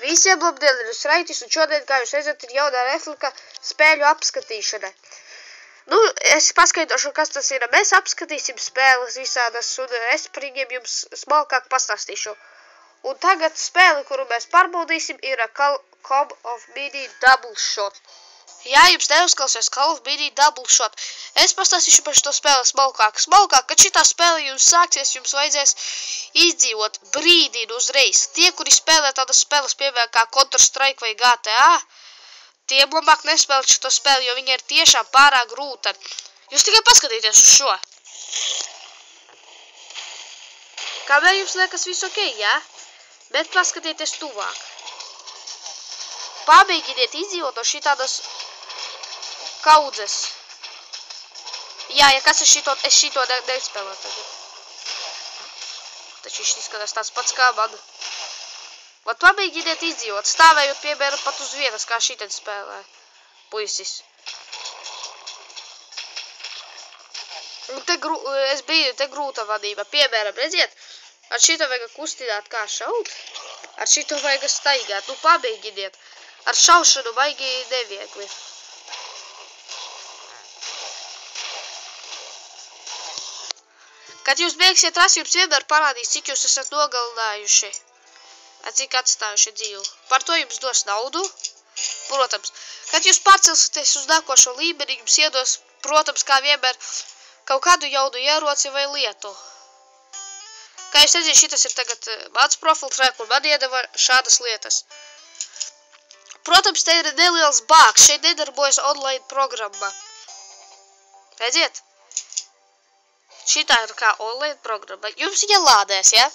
Visiem labdien, ir Raitis, un šodien, kā jūs redzat, ir jaunā replika spēļu apskatīšana. Nu, es paskaidrošu, kas tas ir. Mēs apskatīsim spēles visādas, un es par viņiem jums smalkāk pastāstīšu. Un tagad spēle, kuru mēs pārbaudīsim, ir Call of Duty Double Shot. Jā, jums neuzklausies Call of Duty Double Shot. Es pastāstīšu par šo spēli smalkāk. Kad šitā spēle jums sāksies, jums vajadzēs izdzīvot brīdīnu uzreiz. Tie, kuri spēlē tādas spēles, piemēram, kā Counter-Strike vai GTA, tie labāk nespēlēt šo spēli, jo viņa ir tiešām pārāk grūta. Jūs tikai paskatieties uz šo. Kamēr jums liekas viss ok, jā? Bet paskatieties tuvāk. Pamēģiniet izdzīvot no šitādas kaudzes. Jā, ja kas es šito nespēlētu tagad. Taču viņš izskatās tāds pats kā man. Vat pamēģiniet izdzīvot, stāvējot, piemēram, pat uz vienas, kā šitien spēlē. Puisis. Un es biju te grūta vadība. Piemēram, redziet, ar šito vajag kustināt kā šaut. Ar šito vajag staigāt. Nu, pamēģiniet. Ar šaušanu baigi neviegli. Kad jūs beigsiet rast, jums vienmēr parādīs, cik jūs esat nogalinājuši. Cik atstājuši dzīvu. Par to jums dos naudu. Protams, kad jūs pārcelsieties uz nākošo līmeni, jums iedos, protams, kā vienmēr, kaut kādu jaunu ieroci vai lietu. Kā jūs redzat, šitas ir tagad mans profils, un man iedeva šādas lietas. Protams, te ir neliels bāgs, šeit nedarbojas online programma. Redziet? Šitā ir kā online programma. Jums viņa lādēs, ja?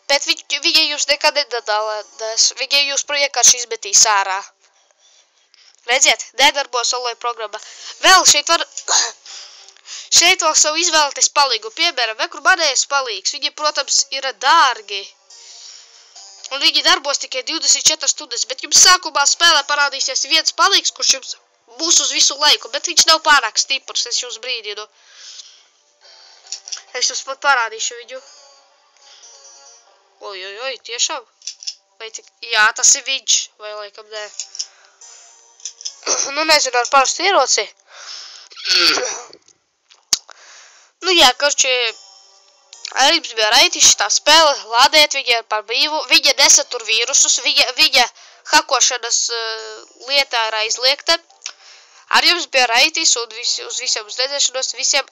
Bet viņa jūs nekad nedalādēs. Viņa jūs vienkārši izmetīs ārā. Redziet, nedarbojas online programma. Vēl šeit var... Šeit vēl savu izvēlēties palīgu. Piemēram, kur manējais palīgs. Viņi, protams, ir dārgi. Un viņi darbos tikai 24 stundas. Bet jums sākumā spēlē parādīsies viens palīgs, kurš jums būs uz visu laiku. Bet viņš nav pārāk stiprs, es jums brīdinu. Es jums pat parādīšu viņu. Oi, tiešām? Jā, tas ir viņš. Vai laikam nē. Nu, nezinu, ar parastu ieroci. Nu jā, karči, arī jums bija Raitis šitā spēle, lādēt viņa par brīvu, viņa nesatur vīrusus, viņa hakošanas lietā ir aizliegta. Arī jums bija Raitis un uz visiem uz redzēšanos, visiem